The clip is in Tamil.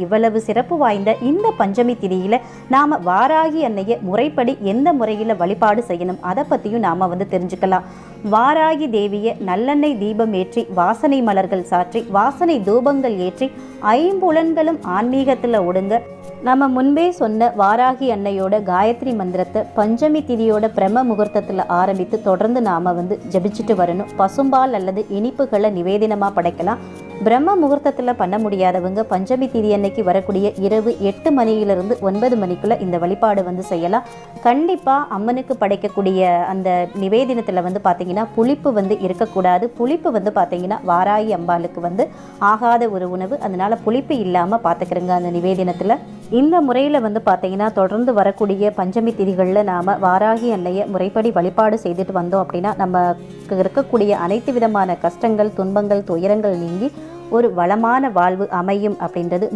இவ்வளவு சிறப்பு வாய்ந்த இந்த பஞ்சமி திதியில நாம வாராகி அன்னைய முறைப்படி எந்த முறையில வழிபாடு செய்யணும் அதை பத்தியும் நாம தெரிஞ்சுக்கலாம். வாராகி தேவிய நல்லெண்ணெய் தீபம் ஏற்றி வாசனை மலர்கள் சாற்றி வாசனை தூபங்கள் ஏற்றி ஐம்புலன்களும் ஆன்மீகத்துல ஒடுங்க நம்ம முன்பே சொன்ன வாராகி அன்னையோட காயத்ரி மந்திரத்தை பஞ்சமி திதியோட பிரம்ம முகூர்த்தத்தில் ஆரம்பித்து தொடர்ந்து நாம் ஜபிச்சுட்டு வரணும். பசும்பால் அல்லது இனிப்புகளை நிவேதனமாக படைக்கலாம். பிரம்ம முகூர்த்தத்தில் பண்ண முடியாதவங்க பஞ்சமி திதி அன்னைக்கு வரக்கூடிய இரவு 8 மணியிலிருந்து 9 மணிக்குள்ளே இந்த வழிபாடு செய்யலாம். கண்டிப்பாக அம்மனுக்கு படைக்கக்கூடிய அந்த நிவேதனத்தில் பார்த்தீங்கன்னா புளிப்பு இருக்கக்கூடாது. புளிப்பு பார்த்தீங்கன்னா வாராகி அம்பாளுக்கு ஆகாத ஒரு உணவு. அதனால் புளிப்பு இல்லாமல் பார்த்துக்கிறங்க அந்த நிவேதனத்தில். இந்த முறையில் பார்த்தீங்கன்னா தொடர்ந்து வரக்கூடிய பஞ்சமி திதிகளில் நாம் வாராகி அன்னையை முறைப்படி வழிபாடு செய்துட்டு வந்தோம் அப்படின்னா நமக்கு இருக்கக்கூடிய அனைத்து விதமான கஷ்டங்கள், துன்பங்கள், துயரங்கள் நீங்கி ஒரு வளமான வாழ்வு அமையும் அப்படின்றது